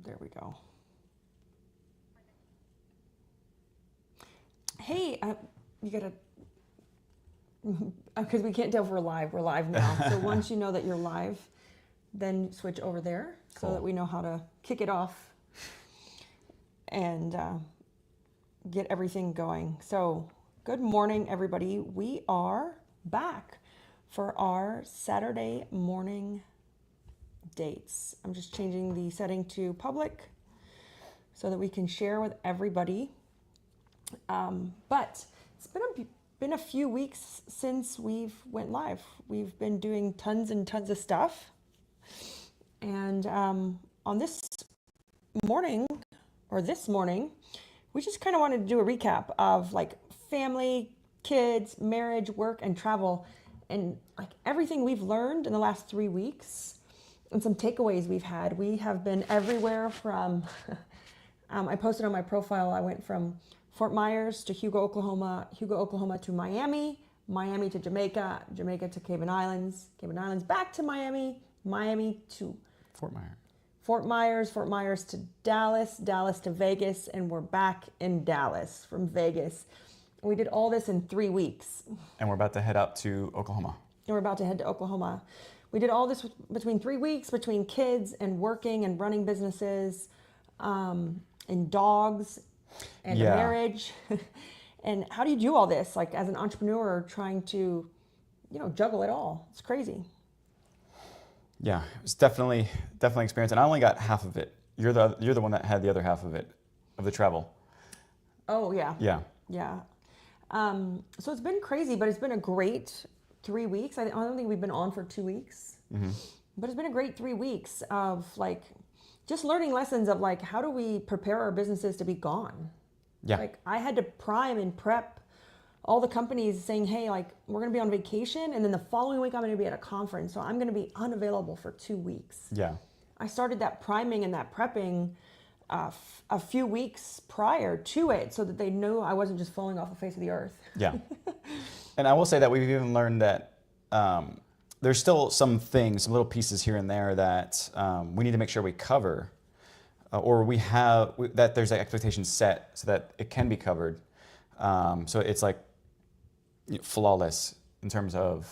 There we go. Hey, you gotta, because we can't tell if we're live. We're live now. So once you know that you're live, then switch over there so that we know how to kick it off and get everything going. So good morning, everybody. We are back for our Saturday morning dates. I'm just changing the setting to public so that we can share with everybody. But it's been a few weeks since we've went live. We've been doing tons and tons of stuff. And on this morning, we just kind of wanted to do a recap of like family, kids, marriage, work, and travel, and like everything we've learned in the last 3 weeks and some takeaways we've had. We have been everywhere from, I posted on my profile, I went from Fort Myers to Hugo, Oklahoma to Miami, Miami to Jamaica, Jamaica to Cayman Islands, Cayman Islands back to Miami, Miami to Fort Myers to Dallas, Dallas to Vegas, and we're back in Dallas from Vegas. And we did all this in 3 weeks. And we're about to head up to Oklahoma. We did all this between 3 weeks, between kids and working and running businesses, and dogs and a marriage. And how do you do all this? Like as an entrepreneur trying to, juggle it all. It's crazy. Yeah, it was definitely experience. And I only got half of it. You're the one that had the other half of it, of the travel. Oh yeah. Yeah. So it's been crazy, but it's been a great 3 weeks. I don't think we've been on for 2 weeks, but it's been a great 3 weeks of like just learning lessons of like, how do we prepare our businesses to be gone? Yeah. Like I had to prime and prep all the companies saying, hey, like we're going to be on vacation. And then the following week I'm going to be at a conference. So I'm going to be unavailable for 2 weeks. Yeah. I started that priming and that prepping a few weeks prior to it so that they knew I wasn't just falling off the face of the earth. Yeah. And I will say that we've even learned that there's still some things, some little pieces here and there that we need to make sure we cover or that there's expectations set so that it can be covered. So it's like flawless in terms of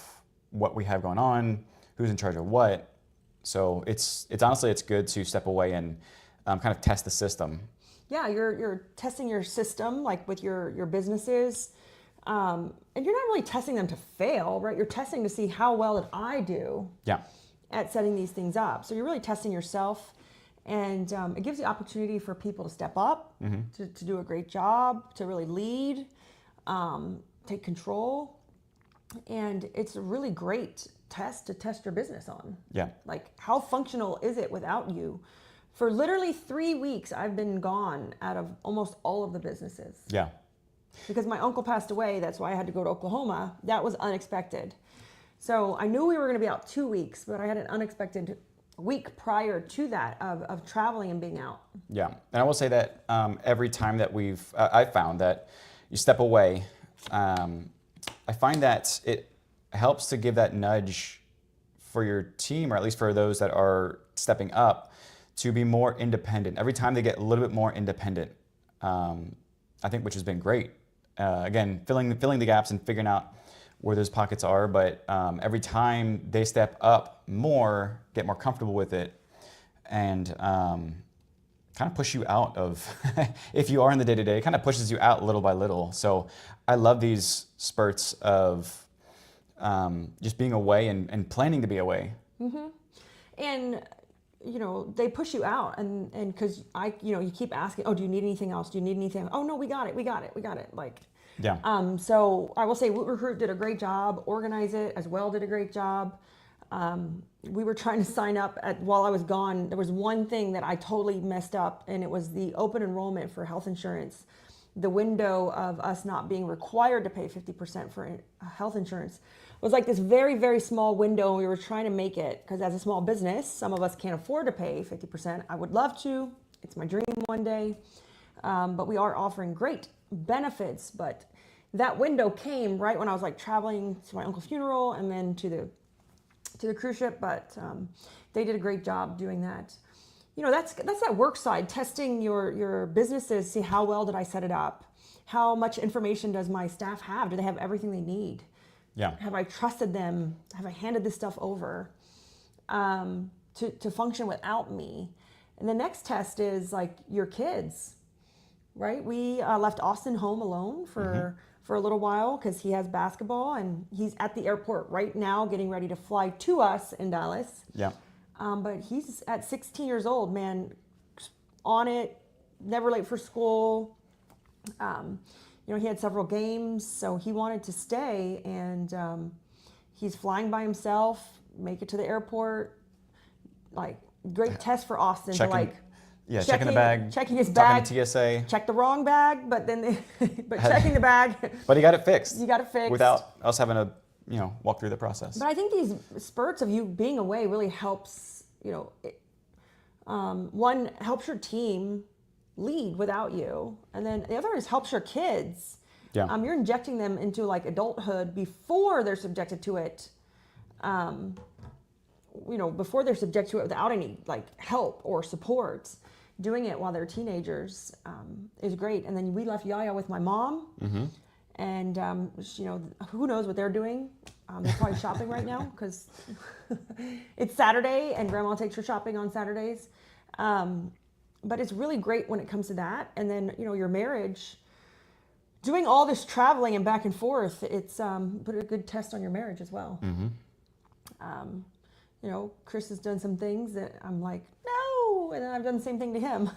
what we have going on, who's in charge of what. So it's honestly, it's good to step away and kind of test the system. Yeah, you're testing your system like with your businesses. And you're not really testing them to fail, right? You're testing to see how well did I do at setting these things up. So you're really testing yourself, and it gives the opportunity for people to step up, to do a great job, to really lead, take control. And it's a really great test to test your business on. Yeah. Like how functional is it without you? For literally 3 weeks, I've been gone out of almost all of the businesses. Yeah. Because my uncle passed away, that's why I had to go to Oklahoma. That was unexpected. So I knew we were going to be out 2 weeks, but I had an unexpected week prior to that of traveling and being out. Yeah, and I will say that every time that I found that you step away, I find that it helps to give that nudge for your team, or at least for those that are stepping up, to be more independent. Every time they get a little bit more independent, I think, which has been great. Again, filling the gaps and figuring out where those pockets are, but every time they step up more, get more comfortable with it, and kind of push you out of, if you are in the day-to-day, it kind of pushes you out little by little. So I love these spurts of just being away and planning to be away. And they push you out, and because you keep asking, oh, do you need anything else? Do you need anything? Oh no, we got it. Like, yeah. So I will say Woot Recruit did a great job. Organize It as well did a great job. We were trying to sign up while I was gone. There was one thing that I totally messed up, and it was the open enrollment for health insurance. The window of us not being required to pay 50% for health insurance was like this very, very small window. And we were trying to make it, because as a small business, some of us can't afford to pay 50%. I would love to. It's my dream one day. But we are offering great benefits. But that window came right when I was like traveling to my uncle's funeral and then to the cruise ship. But they did a great job doing that. that's that work side, testing your businesses, see how well did I set it up? How much information does my staff have? Do they have everything they need? Yeah. Have I trusted them? Have I handed this stuff over to function without me? And the next test is like your kids, right? We left Austin home alone for a little while because he has basketball, and he's at the airport right now getting ready to fly to us in Dallas. Yeah. But he's at 16 years old, man, on it, never late for school. He had several games, so he wanted to stay, and he's flying by himself, make it to the airport. Like, great test for Austin to like. Yeah, checking the bag, checking his bag, talking to TSA. Check the wrong bag, but checking the bag. But he got it fixed. You got it fixed without us having to, walk through the process. But I think these spurts of you being away really helps. One helps your team lead without you, and then the other is helps your kids. Yeah. You're injecting them into like adulthood before they're subjected to it. Before they're subject to it without any like help or support. Doing it while they're teenagers is great. And then we left Yaya with my mom, and who knows what they're doing. They're probably shopping right now because it's Saturday and Grandma takes her shopping on Saturdays. But it's really great when it comes to that. And then your marriage, doing all this traveling and back and forth, it's put a good test on your marriage as well. Chris has done some things that I'm like, no, and then I've done the same thing to him.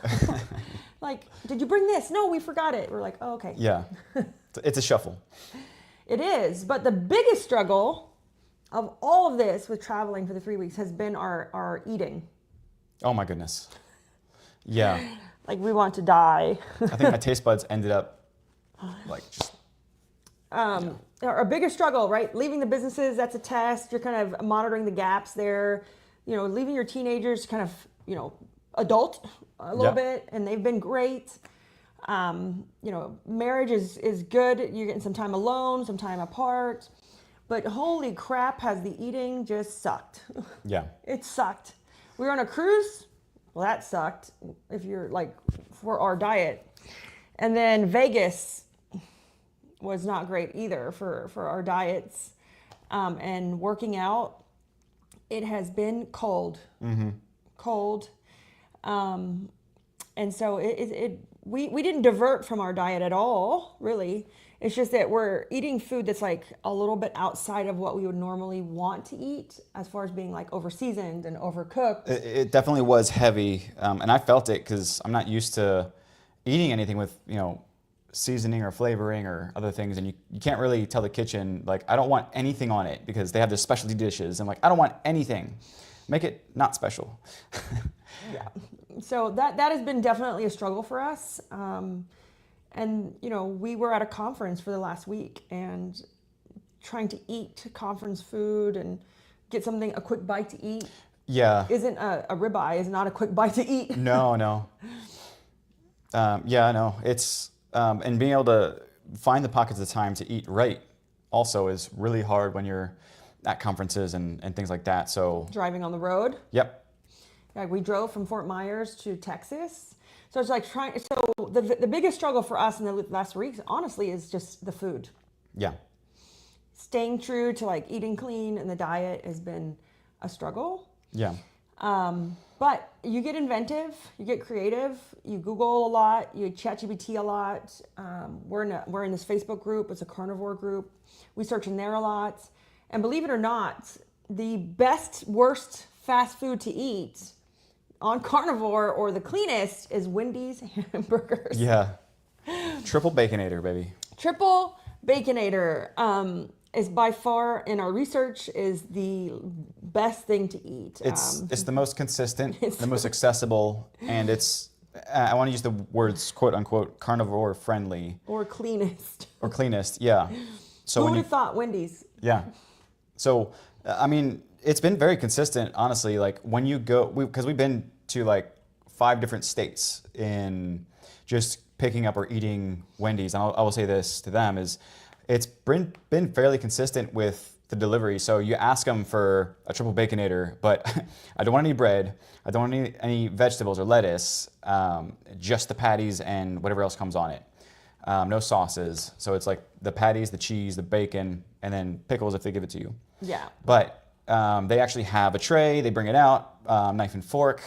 Like, did you bring this? No, we forgot it. We're like, oh, okay. Yeah, it's a shuffle. It is, but the biggest struggle of all of this with traveling for the 3 weeks has been our eating. Oh my goodness. Yeah. Like, we want to die. I think my taste buds ended up like just. Our biggest struggle, right? Leaving the businesses, that's a test. You're kind of monitoring the gaps there. Leaving your teenagers kind of, adult a little bit, and they've been great. Marriage is good. You're getting some time alone, some time apart. But holy crap, has the eating just sucked. Yeah. It sucked. We were on a cruise. Well, that sucked if you're like for our diet. And then Vegas was not great either for our diets. And working out, it has been cold. Cold. And so we didn't divert from our diet at all, really. It's just that we're eating food that's like a little bit outside of what we would normally want to eat, as far as being like over-seasoned and overcooked. It definitely was heavy, and I felt it because I'm not used to eating anything with, seasoning or flavoring or other things, and you can't really tell the kitchen, like, I don't want anything on it because they have their specialty dishes. I'm like, I don't want anything. Make it not special. Yeah. So that has been definitely a struggle for us. And, we were at a conference for the last week and trying to eat conference food and get a quick bite to eat. Yeah. Isn't a ribeye is not a quick bite to eat. No. It's, and being able to find the pockets of time to eat right also is really hard when you're at conferences and things like that. So driving on the road. Yep. Like, we drove from Fort Myers to Texas. So it's like the biggest struggle for us in the last weeks, honestly, is just the food. Yeah. Staying true to like eating clean and the diet has been a struggle. Yeah. But you get inventive, you get creative, you Google a lot, you ChatGPT a lot. We're in this Facebook group. It's a carnivore group. We search in there a lot. And believe it or not, the worst fast food to eat on carnivore, or the cleanest, is Wendy's hamburgers. Yeah. Triple Baconator, baby. Triple Baconator is by far, in our research, is the best thing to eat. It's the most consistent, the most accessible, and it's, I want to use the words quote unquote carnivore friendly. Or cleanest. Or cleanest, yeah. So who would have thought Wendy's? Yeah. So, I mean, it's been very consistent, honestly. Like, when you go, because we've been to like 5 different states in just picking up or eating Wendy's. And I will say this to them is, it's been fairly consistent with the delivery. So you ask them for a triple baconator, but I don't want any bread. I don't want any vegetables or lettuce, just the patties and whatever else comes on it. No sauces. So it's like the patties, the cheese, the bacon, and then pickles if they give it to you. Yeah. But they actually have a tray. They bring it out, knife and fork.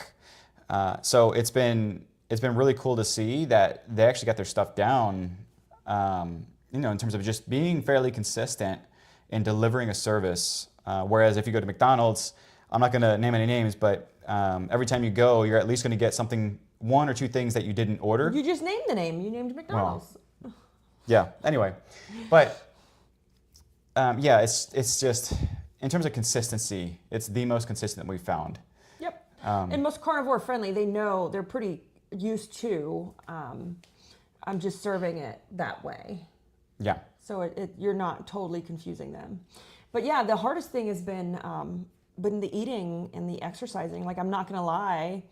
So it's been really cool to see that they actually got their stuff down. In terms of just being fairly consistent in delivering a service. Whereas if you go to McDonald's, I'm not going to name any names, but every time you go, you're at least going to get something, one or two things that you didn't order. You just named the name. You named McDonald's. Well, yeah. Anyway, but it's just in terms of consistency, it's the most consistent we've found. Yep. And most carnivore friendly. They know, they're pretty used to. I'm just serving it that way. Yeah. So you're not totally confusing them. But yeah, the hardest thing has been the eating and the exercising. Like, I'm not gonna lie.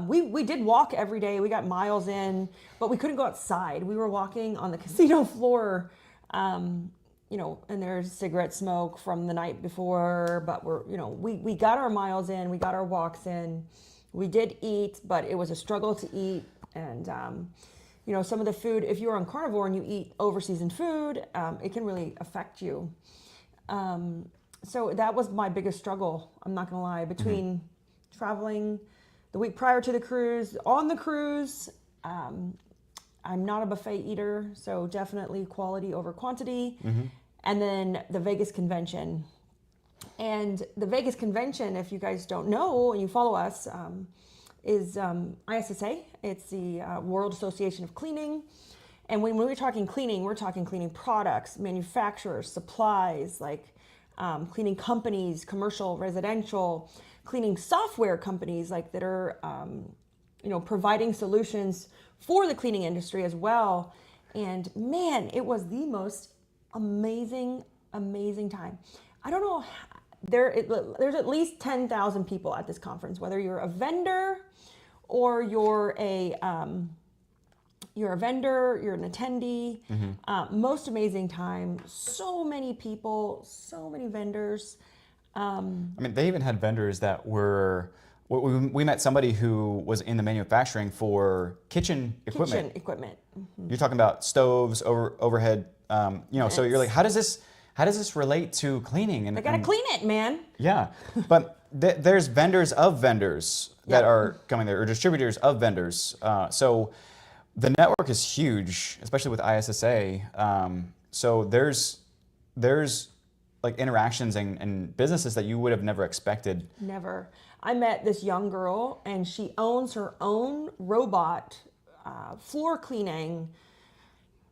We did walk every day. We got miles in, but we couldn't go outside. We were walking on the casino floor, and there's cigarette smoke from the night before, but we got our miles in, we got our walks in. We did eat, but it was a struggle to eat. And, some of the food, if you're on carnivore and you eat over-seasoned food, it can really affect you. So that was my biggest struggle, I'm not gonna lie, between traveling the week prior to the cruise, on the cruise. I'm not a buffet eater, so definitely quality over quantity. And then the Vegas convention. And the Vegas convention, if you guys don't know and you follow us, is ISSA. It's the World Association of Cleaning. And when we're talking cleaning, we're talking cleaning products, manufacturers, supplies, like cleaning companies, commercial, residential, cleaning software companies like that are providing solutions for the cleaning industry as well. And man, it was the most amazing time. I don't know, there's at least 10,000 people at this conference, whether you're a vendor or you're a vendor, you're an attendee. Most amazing time. So many people, so many vendors. They even had vendors that were. We met somebody who was in the manufacturing for kitchen equipment. You're talking about stoves, overhead. So you're like, how does this relate to cleaning? And they gotta clean it, man. Yeah, but there's vendors of vendors that are coming there, or distributors of vendors. So the network is huge, especially with ISSA. So there's like interactions and businesses that you would have never expected. Never. I met this young girl, and she owns her own robot floor cleaning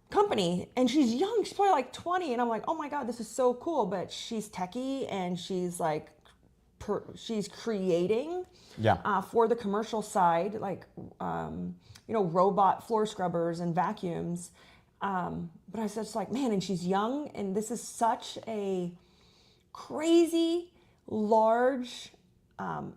company, and she's young. She's probably like 20, and I'm like, oh my God, this is so cool. But she's techie, and she's like, she's creating for the commercial side, like robot floor scrubbers and vacuums. But I was just like, man, and she's young, and this is such a crazy large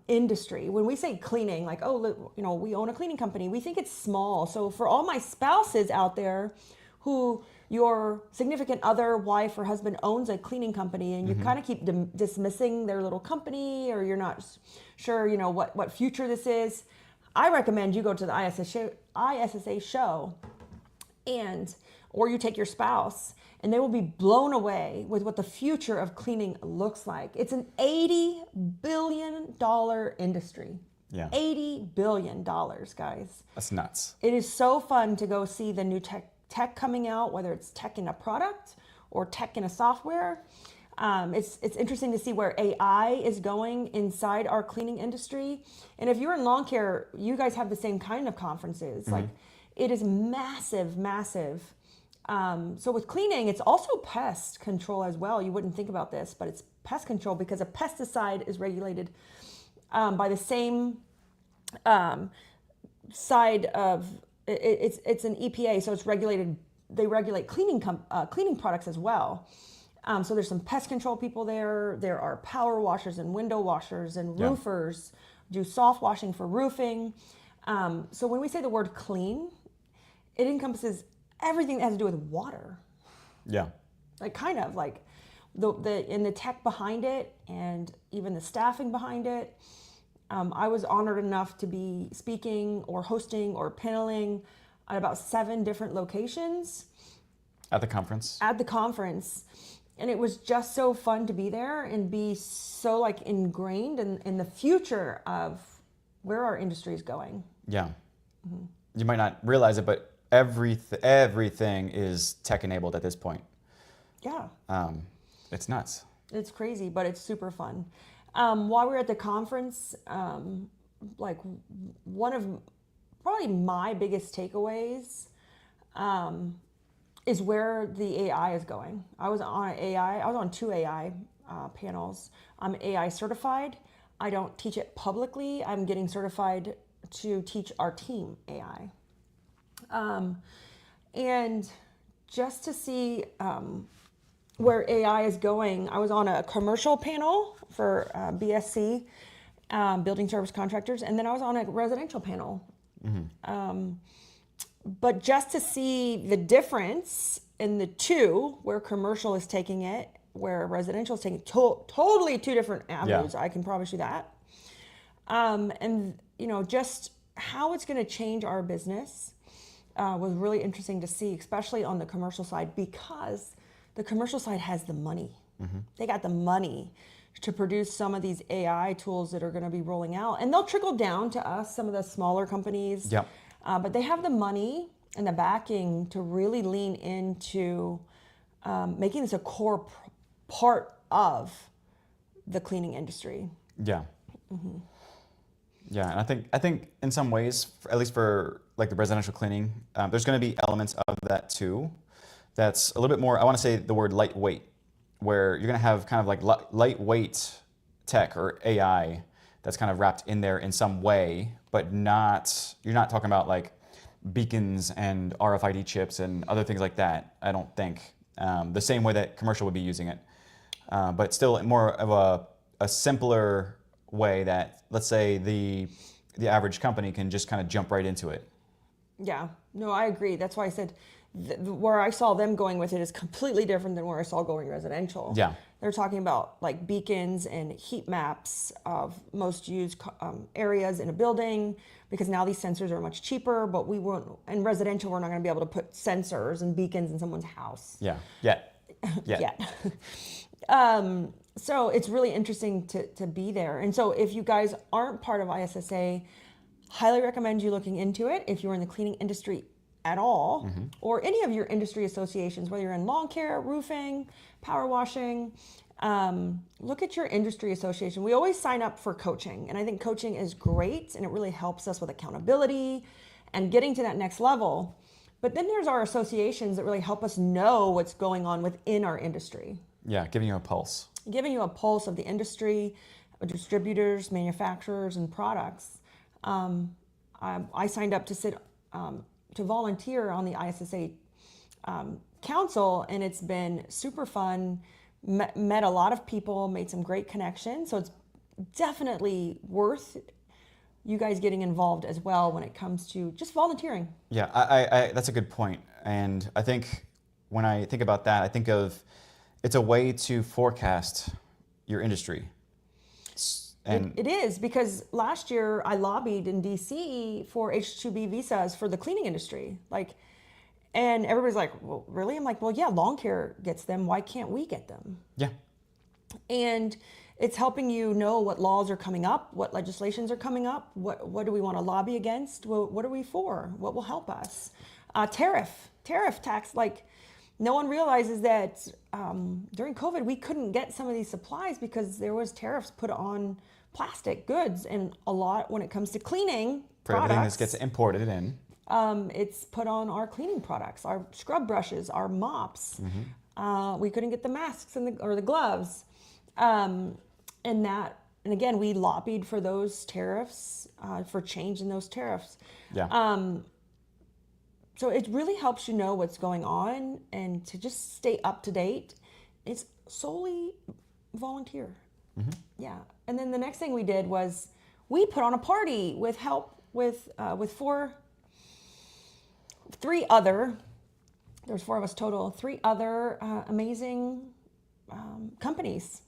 industry. When we say cleaning, like, we own a cleaning company, we think it's small. So for all my spouses out there who your significant other, wife or husband owns a cleaning company, and you kind of keep dismissing their little company, or you're not sure, what future this is, I recommend you go to the ISSA show, or you take your spouse, and they will be blown away with what the future of cleaning looks like. It's an $80 billion industry. Yeah. $80 billion, guys. That's nuts. It is so fun to go see the new tech coming out, whether it's tech in a product or tech in a software. It's interesting to see where AI is going inside our cleaning industry. And if you're in lawn care, you guys have the same kind of conferences. Like, it is massive, massive. So with cleaning, it's also pest control as well. You wouldn't think about this, but it's pest control because a pesticide is regulated by the same side of it's an EPA, so it's regulated. They regulate cleaning products as well. So there's some pest control people there. There are power washers and window washers and roofers do soft washing for roofing. So when we say the word clean, it encompasses everything that has to do with water. Yeah. Like, kind of like the tech behind it and even the staffing behind it. I was honored enough to be speaking or hosting or paneling at about 7 different locations At the conference. at the conference. And it was just so fun to be there and be so like ingrained in the future of where our industry is going. Yeah. You might not realize it, but everything is tech enabled at this point. Yeah. It's nuts. It's crazy, but it's super fun. While we were at the conference, like one of probably my biggest takeaways is where the AI is going. I was on 2 AI panels. I'm AI certified. I don't teach it publicly. I'm getting certified to teach our team AI. And just to see where AI is going, I was on a commercial panel for BSC, Building Service Contractors, and then I was on a residential panel. But just to see the difference in the two, where commercial is taking it, where residential is taking totally 2 different avenues, I can promise you that. And just how it's going to change our business was really interesting to see, especially on the commercial side, because the commercial side has the money. They got the money to produce some of these AI tools that are going to be rolling out, and they'll trickle down to us, some of the smaller companies. Yep. But they have the money and the backing to really lean into making this a core part of the cleaning industry. Yeah. Yeah, and I think in some ways, at least for like the residential cleaning, there's going to be elements of that too. That's a little bit more. I want to say the word lightweight, where you're going to have kind of like lightweight tech or AI that's kind of wrapped in there in some way, but you're not talking about like beacons and RFID chips and other things like that. I don't think the same way that commercial would be using it, but still more of a simpler way that, let's say, the average company can just kind of jump right into it. Yeah, no, I agree. That's why I said where I saw them going with it is completely different than where I saw going residential. Yeah. They're talking about like beacons and heat maps of most used areas in a building, because now these sensors are much cheaper, but we won't, in residential, we're not going to be able to put sensors and beacons in someone's house. Yeah. Yet. So it's really interesting to be there. And so if you guys aren't part of ISSA, highly recommend you looking into it if you're in the cleaning industry at all, or any of your industry associations, whether you're in lawn care, roofing, power washing. Look at your industry association. We always sign up for coaching, and I think coaching is great, and it really helps us with accountability and getting to that next level. But then there's our associations that really help us know what's going on within our industry. Yeah, giving you a pulse. Giving you a pulse of the industry, distributors, manufacturers, and products. I signed up to volunteer on the ISSA council, and it's been super fun. Met a lot of people, made some great connections. So it's definitely worth you guys getting involved as well when it comes to just volunteering. Yeah, I that's a good point. And I think when I think about that, I think of it's a way to forecast your industry. And it is, because last year I lobbied in DC for H-2B visas for the cleaning industry. And everybody's like, well, really? I'm like, well, yeah, lawn care gets them. Why can't we get them? yeah, And it's helping you know what laws are coming up, what legislations are coming up, what do we want to lobby against, what are we for, what will help us. Tariff tax, no one realizes that during COVID we couldn't get some of these supplies because there was tariffs put on plastic goods, and a lot when it comes to cleaning for everything products, that gets imported in. it's put on our cleaning products, our scrub brushes, our mops. We couldn't get the masks or the gloves, and again we lobbied for those tariffs, for change in those tariffs. Yeah. So it really helps you know what's going on and to just stay up to date. It's solely volunteer. Yeah. And then the next thing we did was we put on a party with help with 3 other, there's 4 of us total, 3 other amazing companies.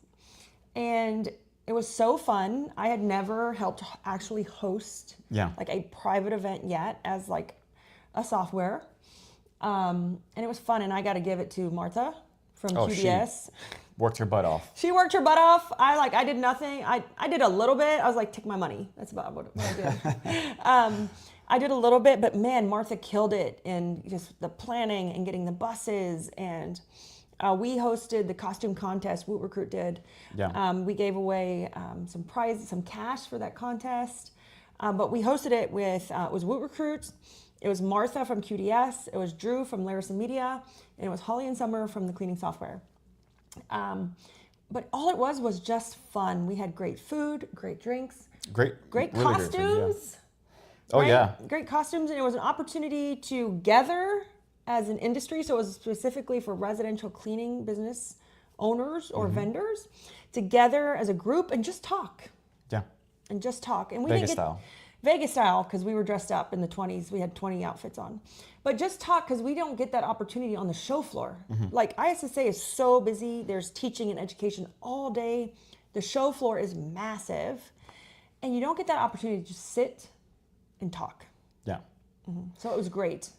And it was so fun. I had never helped actually host Yeah. like a private event yet as like a software. And it was fun. And I got to give it to Martha from Oh, QDS. Worked her butt off. She worked her butt off. I did nothing. I did a little bit. I was like, take my money. That's about what I did. I did a little bit, but man, Martha killed it in just the planning and getting the buses. And we hosted the costume contest. Woot Recruit did. Yeah. We gave away some prizes, some cash for that contest. But we hosted it with it was Woot Recruit. It was Martha from QDS. It was Drew from Larison Media, and it was Holly and Summer from the cleaning software. But all it was just fun. We had great food, great drinks, Great. great really great food, yeah. costumes. Oh, right? yeah. Great costumes, and it was an opportunity to gather as an industry. So it was specifically for residential cleaning business owners or vendors together as a group and just talk. Yeah. And just talk. And we Vegas didn't get style. Vegas style because we were dressed up in the 20s. We had 20 outfits on. But just talk because we don't get that opportunity on the show floor. Like ISSA is so busy. There's teaching and education all day. The show floor is massive. And you don't get that opportunity to just sit and talk. Yeah. So it was great.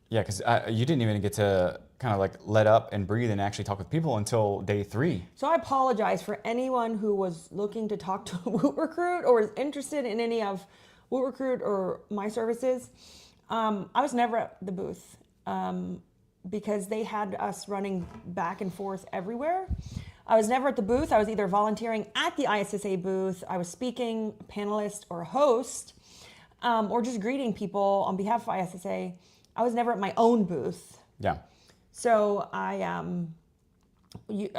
Yeah, because you didn't even get to kind of like let up and breathe and actually talk with people until day 3. So I apologize for anyone who was looking to talk to Woot Recruit or is interested in any of Woot Recruit or my services. I was never at the booth because they had us running back and forth everywhere. I was never at the booth. I was either volunteering at the ISSA booth, I was speaking, panelist, or host, or just greeting people on behalf of ISSA. I was never at my own booth. Yeah. So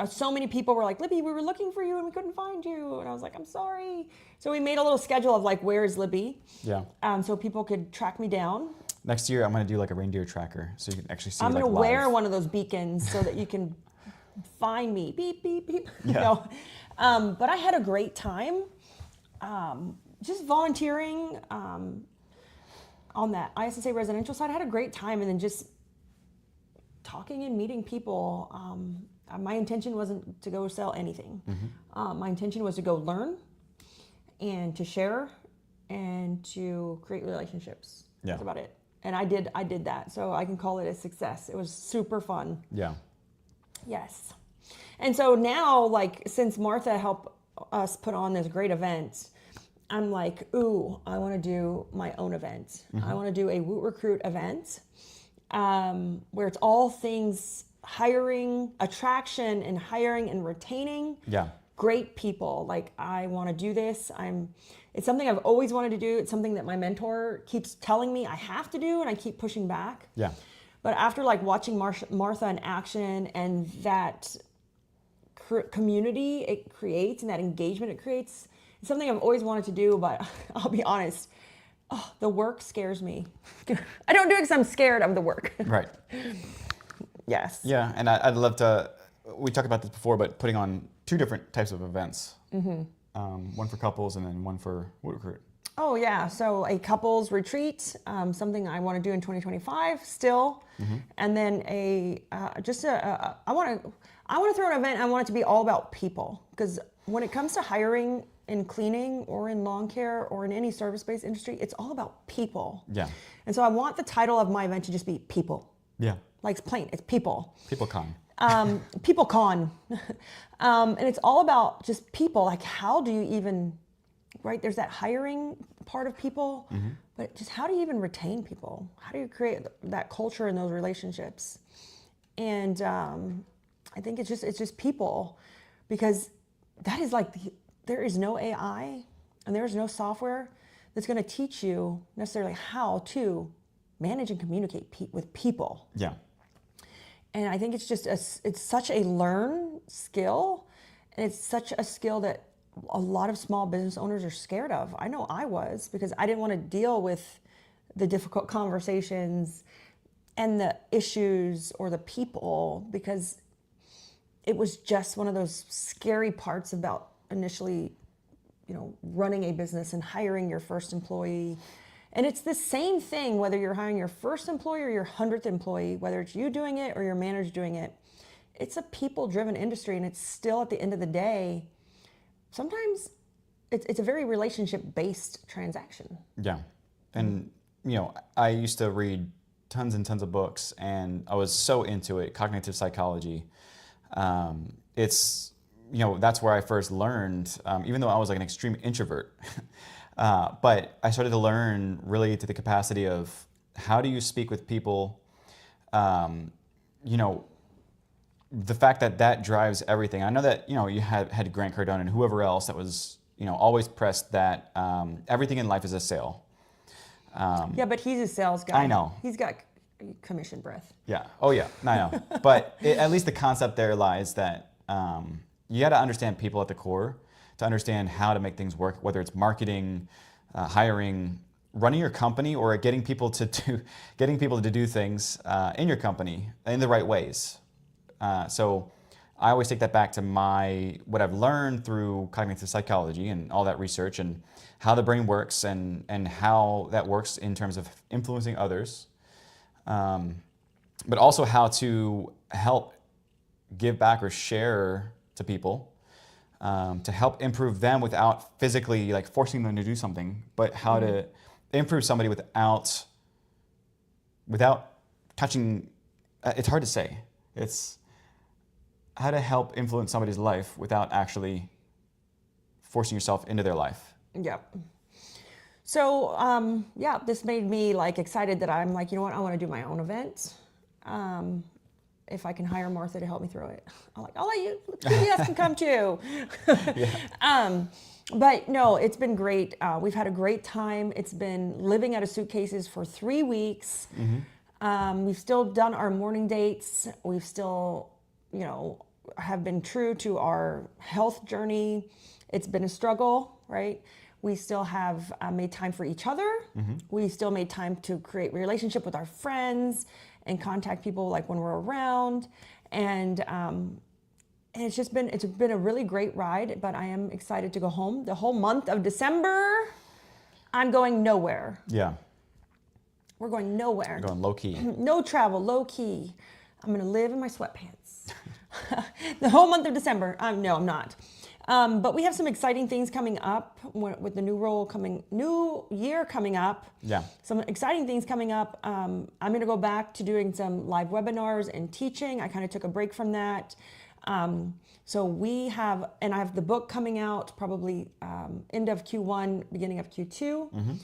so many people were like, Libby, we were looking for you and we couldn't find you. And I was like, I'm sorry. So we made a little schedule of like, where is Libby? Yeah. So people could track me down. Next year, I'm going to do like a reindeer tracker so you can actually see I'm like going to live. wear one of those beacons so that you can find me. Beep, beep, beep. Yeah. But I had a great time just volunteering on that ISSA residential side. I had a great time, and then just talking and meeting people. My intention wasn't to go sell anything. My intention was to go learn and to share and to create relationships. Yeah. That's about it. And I did that. So I can call it a success. It was super fun. Yeah. Yes. And so now, like, since Martha helped us put on this great event, I'm like, ooh, I want to do my own event. I want to do a Woot Recruit event where it's all things hiring, attraction and hiring and retaining Yeah. great people. Like, I want to do this. It's something I've always wanted to do. It's something that my mentor keeps telling me I have to do, and I keep pushing back. Yeah. But after like watching Martha in action and that community it creates and that engagement it creates, it's something I've always wanted to do. But I'll be honest, the work scares me. I don't do it because I'm scared of the work. Right. Yes. Yeah, and I'd love to. We talked about this before, but putting on 2 different types of events. One for couples and then one for Woot Recruit. Oh yeah, so a couples retreat, something I want to do in 2025 still, and then I want to throw an event. I want it to be all about people, because when it comes to hiring in cleaning or in lawn care or in any service-based industry, it's all about people. Yeah. And so I want the title of my event to just be people. Yeah. Like, it's plain, it's people. People con. People con. And it's all about just people. Like, how do you even, right? There's that hiring part of people, but just how do you even retain people? How do you create that culture and those relationships? And I think it's just people, because that is like, there is no AI and there is no software that's going to teach you necessarily how to manage and communicate with people. Yeah. And I think it's just it's such a learned skill, and it's such a skill that a lot of small business owners are scared of. I know I was, because I didn't want to deal with the difficult conversations and the issues or the people, because it was just one of those scary parts about initially, running a business and hiring your first employee. And it's the same thing whether you're hiring your first employee or your 100th employee, whether it's you doing it or your manager doing it. it's a people-driven industry, and it's still at the end of the day, sometimes it's a very relationship-based transaction. Yeah. And, I used to read tons and tons of books, and I was so into it, cognitive psychology. That's where I first learned, even though I was like an extreme introvert. But I started to learn really to the capacity of how do you speak with people, the fact that drives everything. I know that, you had Grant Cardone and whoever else that was, always pressed that everything in life is a sale. Yeah, but he's a sales guy. I know. He's got commission breath. Yeah. Oh, yeah. I know. But at least the concept there lies that you got to understand people at the core to understand how to make things work, whether it's marketing, hiring, running your company, or getting people to do things in your company in the right ways. So I always take that back to what I've learned through cognitive psychology and all that research, and how the brain works, and how that works in terms of influencing others, but also how to help give back or share to people, to help improve them without physically like forcing them to do something, but how to improve somebody without touching. It's hard to say. It's how to help influence somebody's life without actually forcing yourself into their life. Yep. So, this made me like excited that I'm like, you know what, I want to do my own event. If I can hire Martha to help me throw it, I'll let you, PBS can come too. But no, it's been great. We've had a great time. It's been living out of suitcases for 3 weeks. We've still done our morning dates. We've still, have been true to our health journey. It's been a struggle, right? We still have made time for each other. We still made time to create relationship with our friends and contact people like when we're around. And it's been a really great ride, but I am excited to go home. The whole month of December, I'm going nowhere. Yeah. We're going nowhere. You're going low key. No travel, low key. I'm going to live in my sweatpants. The whole month of December. No, I'm not. But we have some exciting things coming up with the new year coming up. Yeah. Some exciting things coming up. I'm going to go back to doing some live webinars and teaching. I kind of took a break from that. So I have the book coming out probably end of Q1, beginning of Q2.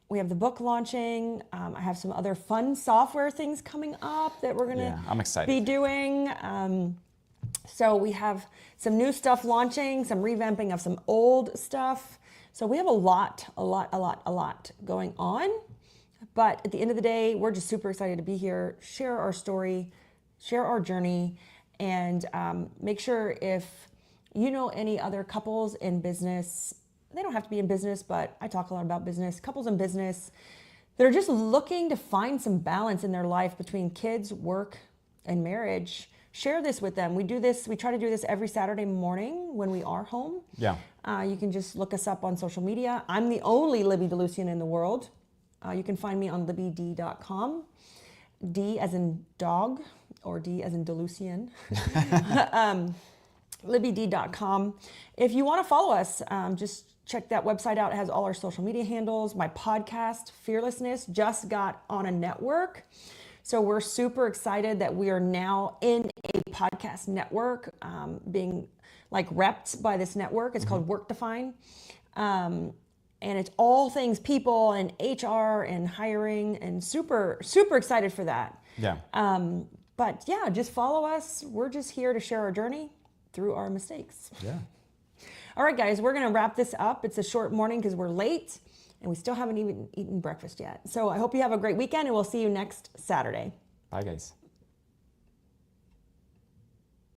We have the book launching. I have some other fun software things coming up that we're going to be doing. So we have some new stuff launching, some revamping of some old stuff. So we have a lot going on. But at the end of the day, we're just super excited to be here, share our story, share our journey, and make sure if you know any other couples in business, they don't have to be in business, but I talk a lot about business, couples in business that are just looking to find some balance in their life between kids, work, and marriage. Share this with them. We try to do this every Saturday morning when we are home. Yeah. You can just look us up on social media. I'm the only Libby DeLucian in the world. You can find me on libbyd.com. D as in dog, or D as in DeLucian. libbyd.com. If you want to follow us, just check that website out. It has all our social media handles. My podcast, Fearlessness, just got on a network. So we're super excited that we are now in a podcast network, being like repped by this network. It's called Work Define. And it's all things people and HR and hiring, and super, super excited for that. Yeah. But yeah, just follow us. We're just here to share our journey through our mistakes. Yeah. All right, guys, we're going to wrap this up. It's a short morning because we're late and we still haven't even eaten breakfast yet. So I hope you have a great weekend, and we'll see you next Saturday. Bye, guys.